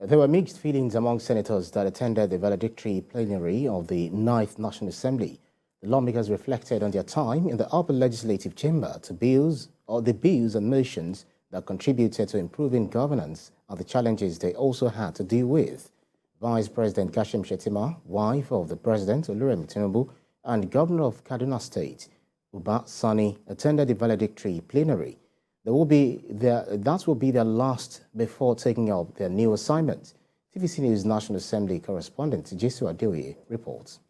There were mixed feelings among senators that attended the valedictory plenary of the 9th National Assembly. The lawmakers reflected on their time in the upper legislative chamber to bills and motions that contributed to improving governance and the challenges they also had to deal with. Vice President Kashim Shettima, wife of the President Oluremi Tinubu, and Governor of Kaduna State, Uba Sani, attended the valedictory plenary. That will be their last before taking up their new assignment. TVC News National Assembly correspondent Jesu Adeoye reports.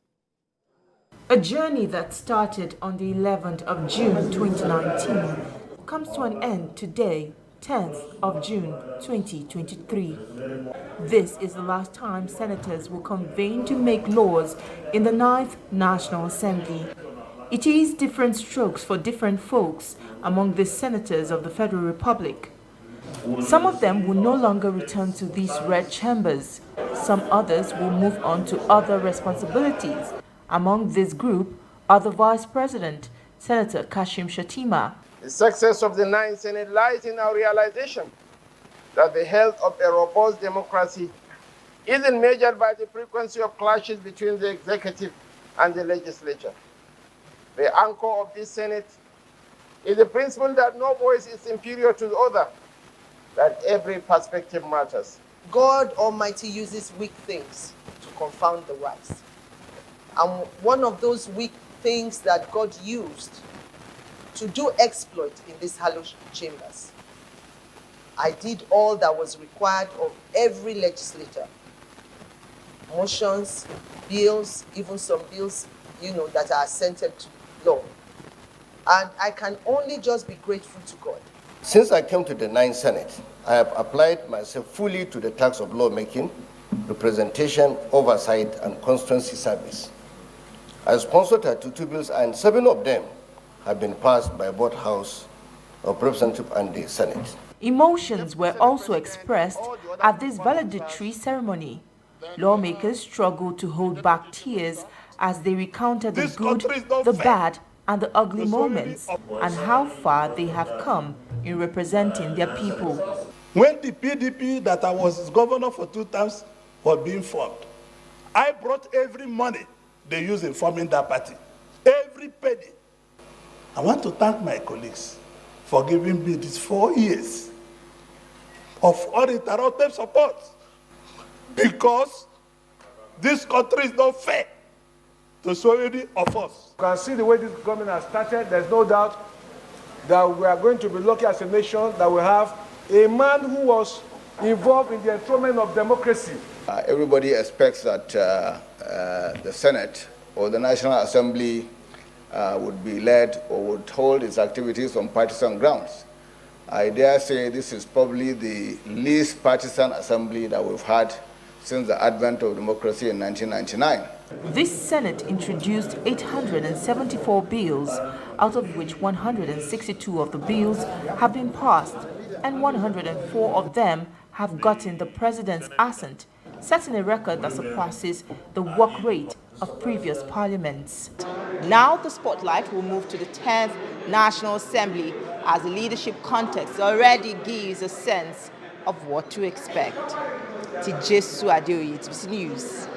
A journey that started on the 11th of June 2019 comes to an end today, 10th of June 2023. This is the last time senators will convene to make laws in the 9th National Assembly. It is different strokes for different folks among the senators of the Federal Republic. Some of them will no longer return to these red chambers. Some others will move on to other responsibilities. Among this group are the Vice President, Senator Kashim Shettima. The success of the 9th Senate lies in our realization that the health of a robust democracy isn't measured by the frequency of clashes between the executive and the legislature. The anchor of this Senate is the principle that no voice is inferior to the other, that every perspective matters. God Almighty uses weak things to confound the wise. And one of those weak things that God used to do exploit in these hallowed chambers, I did all that was required of every legislator. Motions, bills, even some bills, that are assented to law. And I can only just be grateful to God. Since I came to the 9th Senate, I have applied myself fully to the task of lawmaking, representation, oversight, and constituency service. I sponsored 32 bills, and 7 of them have been passed by both House of Representatives and the Senate. Emotions were also expressed at this valedictory ceremony. Lawmakers struggled to hold back tears as they recounted the good, the bad, and the ugly moments, and how far they have come in representing their people. When the PDP that I was its governor for 2 terms was being formed, I brought every money they used in forming that party, every penny. I want to thank my colleagues for giving me these 4 years of uninterrupted support, because this country is not fair to so many of us. You can see the way this government has started. There's no doubt that we are going to be lucky as a nation that we have a man who was involved in the enthronement of democracy. Everybody expects that the Senate or the National Assembly would be led or would hold its activities on partisan grounds. I dare say this is probably the least partisan assembly that we've had since the advent of democracy in 1999. This Senate introduced 874 bills, out of which 162 of the bills have been passed, and 104 of them have gotten the President's assent, setting a record that surpasses the work rate of previous parliaments. Now the spotlight will move to the 10th National Assembly, as the leadership context already gives a sense of what to expect. Jesu Adeoye, TVC News.